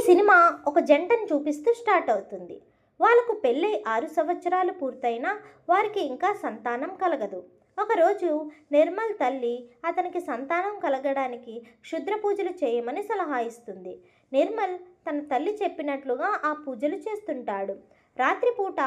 Cinema ఒక జంటను చూపిస్తూ స్టార్ట్ అవుతుంది. వాళ్ళకు పెళ్ళై 6 సంవత్సరాలు పూర్తయినా వారికి ఇంకా సంతానం కలగదు. ఒకరోజు నిర్మల్ తల్లి అతనికి సంతానం కలగడానికి క్షుద్ర పూజలు చేయమని సలహా ఇస్తుంది. నిర్మల్ తన తల్లి చెప్పినట్లుగా ఆ పూజలు చేస్తుంటాడు. రాత్రిపూట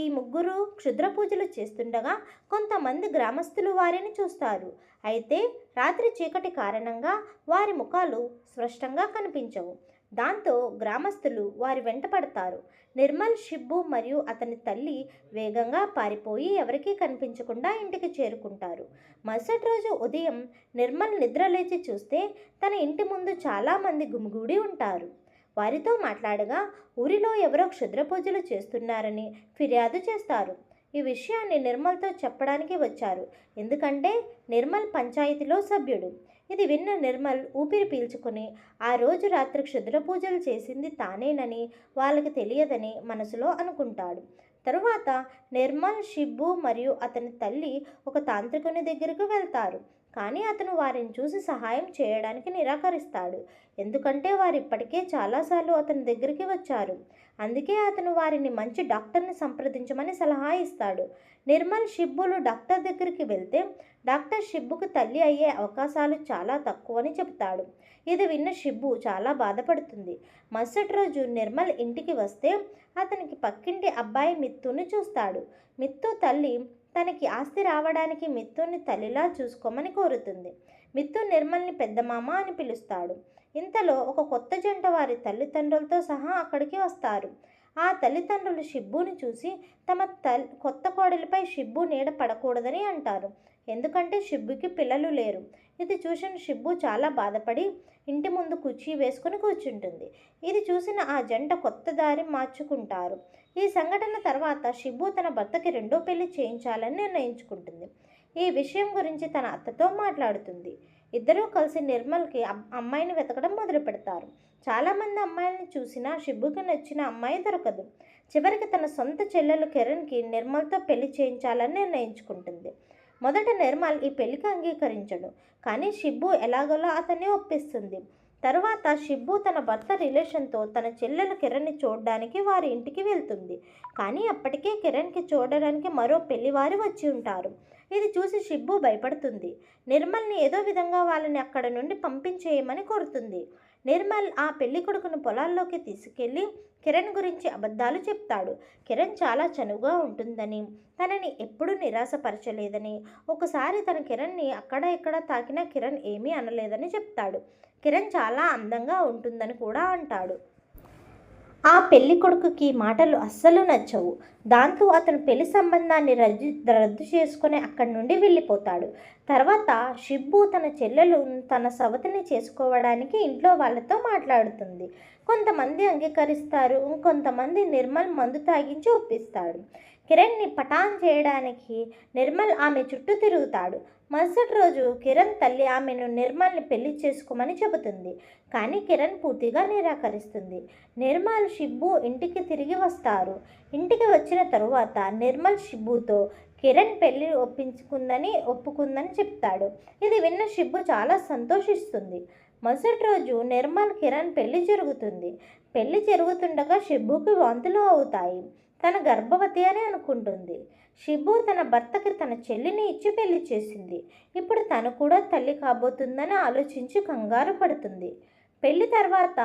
ఈ ముగ్గురు క్షుద్ర పూజలు చేస్తుండగా కొంతమంది గ్రామస్తులు వారిని చూస్తారు. అయితే రాత్రి చీకటి కారణంగా వారి ముఖాలు స్పష్టంగా కనిపించవు. దాంతో గ్రామస్తులు వారి వెంట పడతారు. నిర్మల్, షిబ్బు మరియు అతని తల్లి వేగంగా పారిపోయి ఎవరికీ కనిపించకుండా ఇంటికి చేరుకుంటారు. మరుసటి రోజు ఉదయం నిర్మల్ నిద్రలేచి చూస్తే తన ఇంటి ముందు చాలామంది గుమిగూడి ఉంటారు. వారితో మాట్లాడగా ఊరిలో ఎవరో క్షుద్ర పూజలు చేస్తున్నారని ఫిర్యాదు చేస్తారు. ఈ విషయాన్ని నిర్మల్తో చెప్పడానికి వచ్చారు. ఎందుకంటే నిర్మల్ పంచాయతీలో సభ్యుడు. ఇది విన్న నిర్మల్ ఊపిరి పీల్చుకుని ఆ రోజు రాత్రి క్షుద్ర పూజలు చేసింది తానేనని వాళ్ళకి తెలియదని మనసులో అనుకుంటాడు. తరువాత నిర్మల్, షిబ్బు మరియు అతని తల్లి ఒక తాంత్రికుని దగ్గరకు వెళ్తారు. కానీ అతను వారిని చూసి సహాయం చేయడానికి నిరాకరిస్తాడు. ఎందుకంటే వారు ఇప్పటికే చాలాసార్లు అతని దగ్గరికి వచ్చారు. అందుకే అతను వారిని మంచి డాక్టర్ని సంప్రదించమని సలహా ఇస్తాడు. నిర్మల్, షిబ్బులు డాక్టర్ దగ్గరికి వెళ్తే డాక్టర్ షిబ్బుకు తల్లి అయ్యే అవకాశాలు చాలా తక్కువని చెబుతాడు. ఇది విన్న షిబ్బు చాలా బాధపడుతుంది. మరుసటి రోజు నిర్మల్ ఇంటికి వస్తే అతనికి పక్కింటి అబ్బాయి మిత్తుని చూస్తాడు. మిత్తు తల్లి తనకి ఆస్తి రావడానికి మిత్తుని తల్లిలా చూసుకోమని కోరుతుంది. మిత్తు నిర్మల్ని పెద్దమామ అని పిలుస్తాడు. ఇంతలో ఒక కొత్త జంట వారి తల్లిదండ్రులతో సహా అక్కడికి వస్తారు. ఆ తల్లిదండ్రులు షిబ్బుని చూసి తమ కొత్త కోడలిపై షిబ్బు నీడ పడకూడదని అంటారు. ఎందుకంటే షిబ్బుకి పిల్లలు లేరు. ఇది చూసిన షిబ్బు చాలా బాధపడి ఇంటి ముందు కుర్చీ వేసుకుని కూర్చుంటుంది. ఇది చూసిన ఆ జంట కొత్త దారి మార్చుకుంటారు. ఈ సంఘటన తర్వాత షిబ్బు తన భర్తకి రెండో పెళ్లి చేయించాలని నిర్ణయించుకుంటుంది. ఈ విషయం గురించి తన అత్తతో మాట్లాడుతుంది. ఇద్దరూ కలిసి నిర్మల్కి అమ్మాయిని వెతకడం మొదలు పెడతారు. చాలామంది అమ్మాయిలను చూసినా షిబ్బుకి నచ్చిన అమ్మాయి దొరకదు. చివరికి తన సొంత చెల్లెలు కిరణ్కి నిర్మల్తో పెళ్లి చేయించాలని నిర్ణయించుకుంటుంది. మొదట నిర్మల్ ఈ పెళ్లికి అంగీకరించడు. కానీ షిబ్బు ఎలాగోలా అతన్ని ఒప్పిస్తుంది. తరువాత షిబ్బు తన భర్త రిలేషన్తో తన చెల్లెలు కిరణ్ని చూడడానికి వారి ఇంటికి వెళ్తుంది. కానీ అప్పటికే కిరణ్కి చూడడానికి మరో పెళ్లివారు వచ్చి ఉంటారు. ఇది చూసి షిబ్బు భయపడుతుంది. నిర్మల్ని ఏదో విధంగా వాళ్ళని అక్కడ నుండి పంపించేయమని కోరుతుంది. నిర్మల్ ఆ పెళ్లి కొడుకును పొలాల్లోకి తీసుకెళ్లి కిరణ్ గురించి అబద్ధాలు చెప్తాడు. కిరణ్ చాలా చనువుగా ఉంటుందని, తనని ఎప్పుడూ నిరాశపరచలేదని, ఒకసారి తన కిరణ్ని అక్కడ ఇక్కడ తాకినా కిరణ్ ఏమీ అనలేదని చెప్తాడు. కిరణ్ చాలా అందంగా ఉంటుందని కూడా అంటాడు. ఆ పెళ్లి కొడుకుకి మాటలు అస్సలు నచ్చవు. దాంతో అతను పెళ్లి సంబంధాన్ని రద్దు చేసుకుని అక్కడి నుండి వెళ్ళిపోతాడు. తర్వాత షిబ్బు తన చెల్లెలు తన సవతిని చేసుకోవడానికి ఇంట్లో వాళ్ళతో మాట్లాడుతుంది. కొంతమంది అంగీకరిస్తారు. ఇంకొంతమంది నిర్మల్ మందు తాగించి ఒప్పిస్తాడు. కిరణ్ని పటాన్ చేయడానికి నిర్మల్ ఆమె చుట్టూ తిరుగుతాడు. మరుసటి రోజు కిరణ్ తల్లి ఆమెను నిర్మల్ని పెళ్లి చేసుకోమని చెబుతుంది. కానీ కిరణ్ పూర్తిగా నిరాకరిస్తుంది. నిర్మల్, షిబ్బు ఇంటికి తిరిగి వస్తారు. ఇంటికి వచ్చిన తరువాత నిర్మల్ షిబ్బుతో కిరణ్ పెళ్లి ఒప్పుకుందని చెప్తాడు. ఇది విన్న షిబ్బు చాలా సంతోషిస్తుంది. మరుసటి రోజు నిర్మల్, కిరణ్ పెళ్లి జరుగుతుంది. పెళ్లి జరుగుతుండగా షిబ్బుకి వాంతులు అవుతాయి. తన గర్భవతి అని అనుకుంటుంది. షిబ్బు తన భర్తకి తన చెల్లిని ఇచ్చి పెళ్లి చేసింది. ఇప్పుడు తను కూడా తల్లి కాబోతుందని ఆలోచించి కంగారు పడుతుంది. పెళ్లి తర్వాత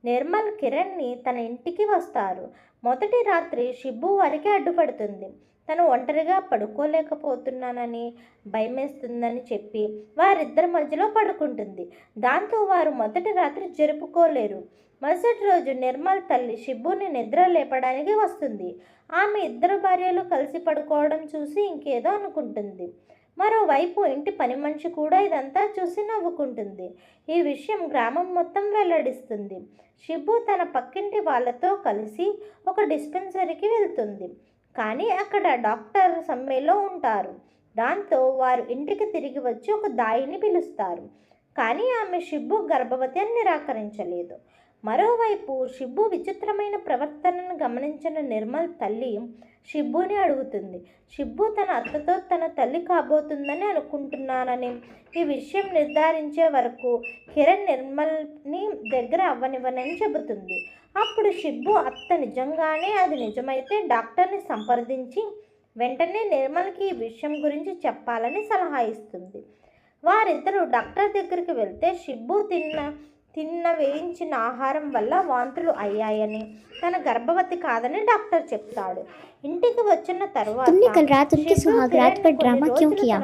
నిర్మల్ కిరణ్ని తన ఇంటికి వస్తారు. మొదటి రాత్రి షిబ్బు వారికి అడ్డుపడుతుంది. తను ఒంటరిగా పడుకోలేకపోతున్నానని, భయమేస్తుందని చెప్పి వారిద్దరి మధ్యలో పడుకుంటుంది. దాంతో వారు మొదటి రాత్రి జరుపుకోలేరు. మరుసటి రోజు నిర్మల్ తల్లి షిబ్బుని నిద్ర లేపడానికి వస్తుంది. ఆమె ఇద్దరు భార్యలు కలిసి పడుకోవడం చూసి ఇంకేదో అనుకుంటుంది. మరోవైపు ఇంటి పని మనిషి కూడా ఇదంతా చూసి నవ్వుకుంటుంది. ఈ విషయం గ్రామం మొత్తం వెల్లడిస్తుంది. షిబ్బు తన పక్కింటి వాళ్ళతో కలిసి ఒక డిస్పెన్సరీకి వెళ్తుంది. కానీ అక్కడ డాక్టర్ సమ్మెలో ఉంటారు. దాంతో వారు ఇంటికి తిరిగి వచ్చి ఒక దాయిని పిలుస్తారు. కానీ ఆమె షిబ్బు గర్భవతి అని నిరాకరించలేదు. మరోవైపు షిబ్బు విచిత్రమైన ప్రవర్తనను గమనించిన నిర్మల్ తల్లి షిబ్బుని అడుగుతుంది. షిబ్బు తన అత్తతో తన తల్లి కాబోతుందని అనుకుంటున్నానని, ఈ విషయం నిర్ధారించే వరకు కిరణ్ నిర్మల్ని దగ్గర అవ్వనివ్వనని చెబుతుంది. అప్పుడు షిబ్బు అత్త నిజంగానే అది నిజమైతే డాక్టర్ని సంప్రదించి వెంటనే నిర్మల్కి ఈ విషయం గురించి చెప్పాలని సలహా ఇస్తుంది. వారిద్దరూ డాక్టర్ దగ్గరికి వెళ్తే షిబ్బు తిన్న వేయించిన ఆహారం వల్ల వాంతులు అయ్యాయని, తన గర్భవతి కాదని డాక్టర్ చెప్తాడు. ఇంటికి వచ్చిన తర్వాత तुमने कल रात उनके सुहागरात पर ड्रामा क्यों किया?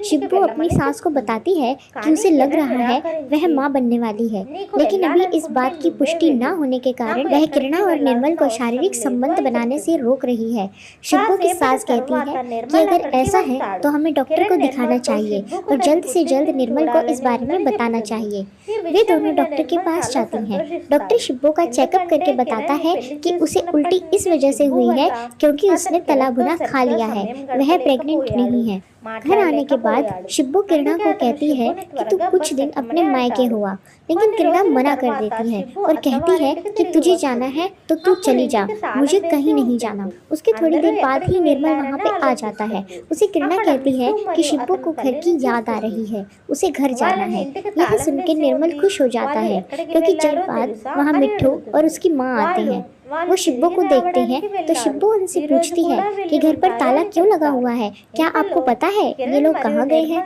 शिब्बू अपनी सास को बताती है कि उसे लग रहा है वह मां बनने वाली है, लेकिन अभी इस बात की पुष्टि न होने के कारण वह किरणा और निर्मल को शारीरिक संबंध बनाने से रोक रही है। शिब्बू की सास कहती है कि अगर ऐसा है तो हमें डॉक्टर को दिखाना चाहिए और जल्द से जल्द निर्मल को इस बारे में बताना चाहिए। वे दोनों डॉक्टर के पास जाती हैं। डॉक्टर शिब्बू का चेकअप करके बताता है कि उसे उल्टी इस वजह से हुई है क्योंकि उसने तला भुना खा लिया है, वह प्रेग्नेंट नहीं है। घर आने के बाद शिब्बू किरणा को कहती है कि तू कुछ दिन अपने मायके हुआ, लेकिन किरणा मना कर देती है और कहती है कि तुझे जाना है तो तू चली जा, मुझे कहीं नहीं जाना। उसके थोड़ी देर बाद ही निर्मल वहाँ पे आ जाता है। उसे किरणा कहती है कि शिब्बू को घर की याद आ रही है, उसे घर जाना है। यह सुनकर निर्मल खुश हो जाता है क्योंकि चल बाद वहाँ मिट्ठू और उसकी माँ आते हैं। वो शिब्बू को देखते हैं तो शिब्बू उनसे पूछती है कि घर पर ताला क्यों लगा हुआ है, क्या आपको पता है ये लोग कहाँ गए हैं?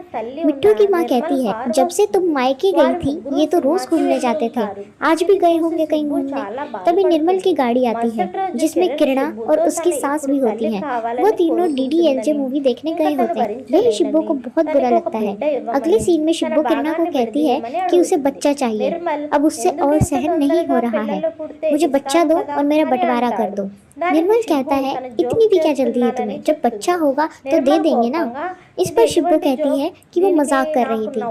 मिट्ठू की माँ कहती है जब से तुम मायके गई थी ये तो रोज घूमने जाते थे, आज भी गए होंगे कहीं घूमने। तभी निर्मल की गाड़ी आती है जिसमें किरणा और उसकी सास भी होती है। वो तीनों DDLJ मूवी देखने गए होते हैं। यही शिब्बू को बहुत बुरा लगता है। अगले सीन में शिब्बू किरणा को कहती है कि उसे बच्चा चाहिए, अब उससे और सहन नहीं हो रहा है, मुझे बच्चा दो और मेरा बंटवारा कर दो। निर्मल कहता है इतनी भी क्या जल्दी है तुम्हें, जब बच्चा होगा तो दे देंगे ना। इस पर शिब्बू कहती है कि वो मजाक कर रही थी।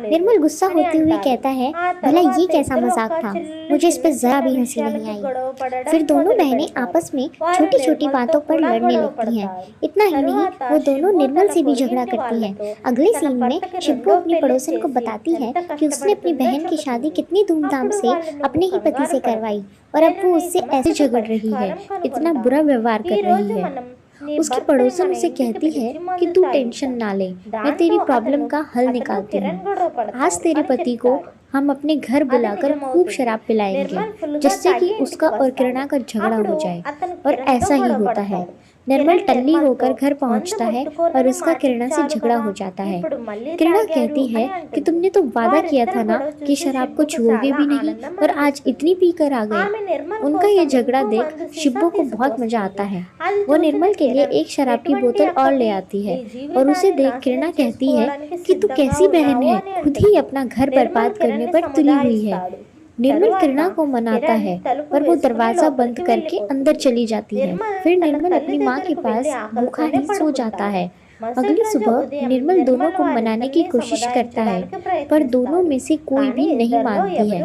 निर्मल गुस्सा होते हुए कहता है भला ये कैसा मजाक था, मुझे इस पर जरा भी हंसी नहीं आई। फिर दोनों बहनें आपस में छोटी छोटी बातों पर लड़ने लगती हैं। इतना ही नहीं, वो दोनों निर्मल से भी झगड़ा करती हैं। अगले सीन में शिब्बू अपनी पड़ोसन को बताती है कि उसने अपनी बहन की शादी कितनी धूमधाम से अपने ही पति से करवाई और अब वो उससे ऐसे झगड़ रही है, इतना बुरा व्यवहार कर रही है। उसकी पड़ोसन उसे कहती है कि तू टेंशन ना ले, मैं तेरी प्रॉब्लम का हल निकालती हूँ। आज तेरे पति को हम अपने घर बुलाकर खूब शराब पिलाएंगे जिससे कि उसका और किरणा का झगड़ा हो जाए। और ऐसा ही होता है। निर्मल टल्ली होकर घर पहुंचता है और उसका किरणा से झगड़ा हो जाता है। किरणा कहती है कि तुमने तो वादा किया था ना कि शराब को छुओगे भी नहीं और आज इतनी पी कर आ गए। उनका ये झगड़ा देख शिब्बू को बहुत मजा आता है। वो निर्मल के लिए एक शराब की बोतल और ले आती है और उसे देख किरणा कहती है कि तू कैसी बहन है, खुद ही अपना घर बर्बाद करने पर तुली हुई है। निर्मल किरणा को मनाता है पर वो दरवाजा बंद करके अंदर चली जाती है। फिर निर्मल अपनी माँ के पास भूखा ही सो जाता है। अगली सुबह निर्मल दोनों को मनाने की कोशिश करता है पर दोनों में से कोई भी नहीं मानती है।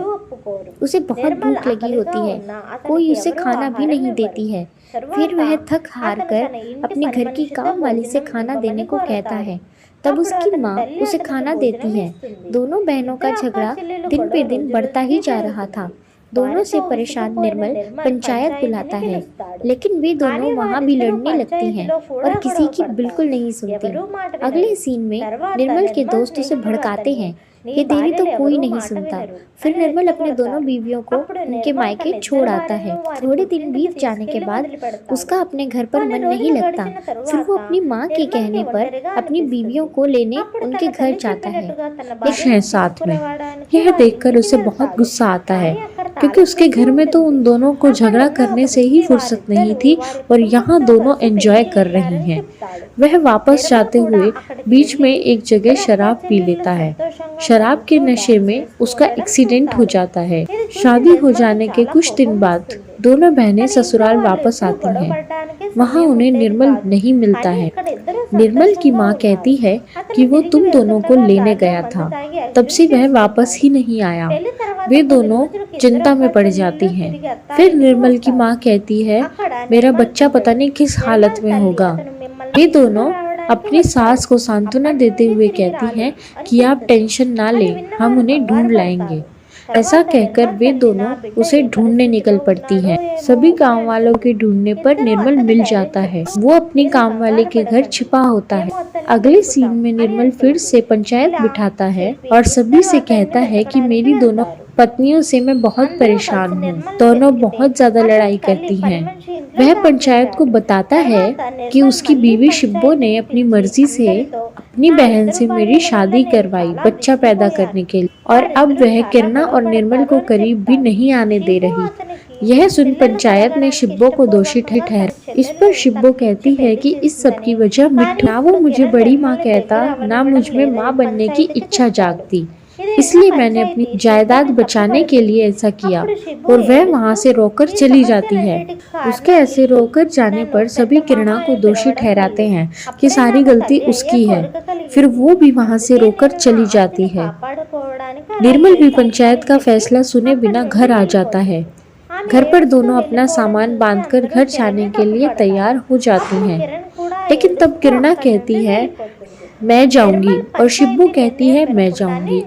उसे बहुत भूख लगी होती है, कोई उसे खाना भी नहीं देती है। फिर वह थक हार कर अपने घर की काम वाली से खाना देने को कहता है। तब उसकी माँ उसे खाना देती है। दोनों बहनों का झगड़ा दिन पे दिन बढ़ता ही जा रहा था। दोनों से परेशान निर्मल पंचायत बुलाता है, लेकिन वे दोनों वहाँ भी लड़ने लगती हैं और किसी की बिल्कुल नहीं सुनती। अगले सीन में निर्मल के दोस्त उसे भड़काते हैं, ये तेरी तो कोई नहीं सुनता। फिर निर्मल अपने दोनों बीवियों को उनके मायके छोड़ आता है। थोड़े दिन बीत जाने के बाद उसका अपने घर पर मन नहीं लगता। फिर वो अपनी माँ के कहने पर अपनी बीवियों को लेने उनके घर जाता है। एक साथ में यह देखकर उसे बहुत गुस्सा आता है क्योंकि उसके घर में तो उन दोनों को झगड़ा करने से ही फुर्सत नहीं थी और यहाँ दोनों एंजॉय कर रही हैं। वह वापस जाते हुए बीच में एक जगह शराब पी लेता है। शराब के नशे में उसका एक्सीडेंट हो जाता है। शादी हो जाने के कुछ दिन बाद दोनों बहनें ससुराल वापस आती हैं। वहाँ उन्हें निर्मल नहीं मिलता है। निर्मल की माँ कहती है कि वो तुम दोनों को लेने गया था, तब से वह वापस ही नहीं आया। वे दोनों चिंता में पड़ जाती हैं। फिर निर्मल की माँ कहती है मेरा बच्चा पता नहीं किस हालत में होगा। वे दोनों अपनी सास को सांत्वना देते हुए कहती हैं कि आप टेंशन ना लें, हम उन्हें ढूंढ लाएंगे। ऐसा कहकर वे दोनों उसे ढूंढने निकल पड़ती हैं। सभी गांव वालों के ढूंढने पर निर्मल मिल जाता है। वो अपने काम वाले के घर छिपा होता है। अगले सीन में निर्मल फिर से पंचायत बिठाता है और सभी से कहता है कि मेरी दोनों पत्नियों से मैं बहुत परेशान हूँ। दोनों बहुत ज्यादा लड़ाई करती हैं। वह पंचायत को बताता है कि उसकी बीवी शिब्बो ने अपनी मर्जी से अपनी बहन से मेरी शादी करवाई बच्चा पैदा करने के लिए, और अब वह किरणा और निर्मल को करीब भी नहीं आने दे रही। यह सुन पंचायत ने शिब्बो को दोषी ठहराया। इस पर शिब्बो कहती है कि इस सब की वजह मिट्ठू, ना वो मुझे बड़ी माँ कहता, ना मुझ में माँ बनने की इच्छा जागती, इसलिए मैंने अपनी जायदाद बचाने के लिए ऐसा किया। और वह वहाँ से रोकर चली जाती है। उसके ऐसे रोकर जाने पर सभी किरणा को दोषी ठहराते हैं कि सारी गलती उसकी है। फिर वो भी वहाँ से रोकर चली जाती है। निर्मल भी पंचायत का फैसला सुने बिना घर आ जाता है। घर पर दोनों अपना सामान बांधकर घर जाने के लिए तैयार हो जाती हैं। लेकिन तब किरणा कहती है मैं जाऊंगी और शिब्बो कहती है मैं जाऊंगी।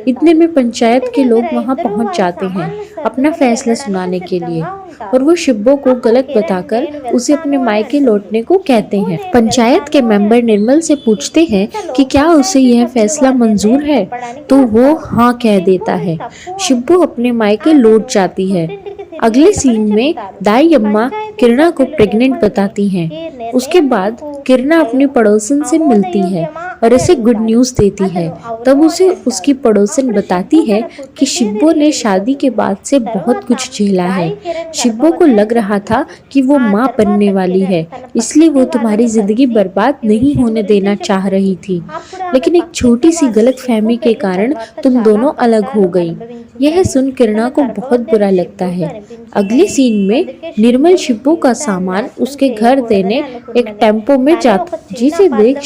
इतने में पंचायत के लोग वहां पहुंच जाते हैं अपना फैसला सुनाने के लिए, और वो शिब्बो को गलत बताकर उसे अपने मायके लौटने को कहते हैं। पंचायत के मेंबर निर्मल से पूछते हैं कि क्या उसे यह फैसला मंजूर है, तो वो हाँ कह देता है। शिब्बो अपने मायके लौट जाती है। अगले सीन में दाई अम्मा किरणा को प्रेग्नेंट बताती हैं। उसके बाद किरणा अपनी पड़ोसन से मिलती है और उसे गुड न्यूज़ देती है। तब उसे उसकी पड़ोसन बताती है कि शिब्बो ने शादी के बाद से बहुत कुछ झेला है। शिब्बो को लग रहा था कि वो माँ बनने वाली है, इसलिए वो तुम्हारी जिंदगी बर्बाद नहीं होने देना चाह रही थी, लेकिन एक छोटी सी गलतफहमी के कारण तुम दोनों अलग हो गई। यह सुन किरणा को बहुत बुरा लगता है। अगले सीन में निर्मल शिब्बो का सामान उसके घर देने एक टेम्पो में जाता, जिसे देख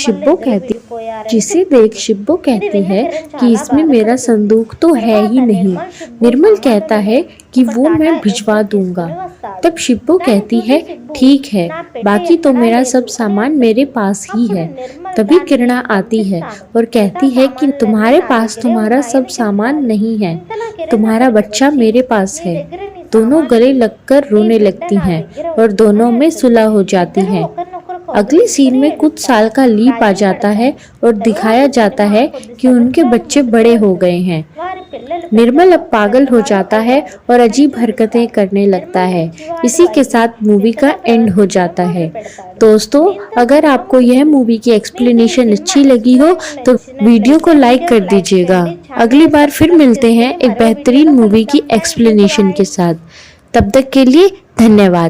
शिब्बो कहती है कि इसमें मेरा संदूक तो है ही नहीं। निर्मल कहता है कि वो मैं भिजवा दूंगा। तब शिब्बो कहती है ठीक है, बाकी तो मेरा सब सामान मेरे पास ही है। तभी किरणा आती है और कहती है कि तुम्हारे पास तुम्हारा सब सामान नहीं है, तुम्हारा बच्चा मेरे पास है। दोनों गले लगकर रोने लगती हैं और दोनों में सुलह हो जाती है। अगले सीन में कुछ साल का लीप आ जाता है और दिखाया जाता है कि उनके बच्चे बड़े हो गए हैं। निर्मल अब पागल हो जाता है और अजीब हरकतें करने लगता है। इसी के साथ मूवी का एंड हो जाता है। दोस्तों, अगर आपको यह मूवी की एक्सप्लेनेशन अच्छी लगी हो तो वीडियो को लाइक कर दीजिएगा। अगली बार फिर मिलते हैं एक बेहतरीन मूवी की एक्सप्लेनेशन के साथ। तब तक के लिए धन्यवाद।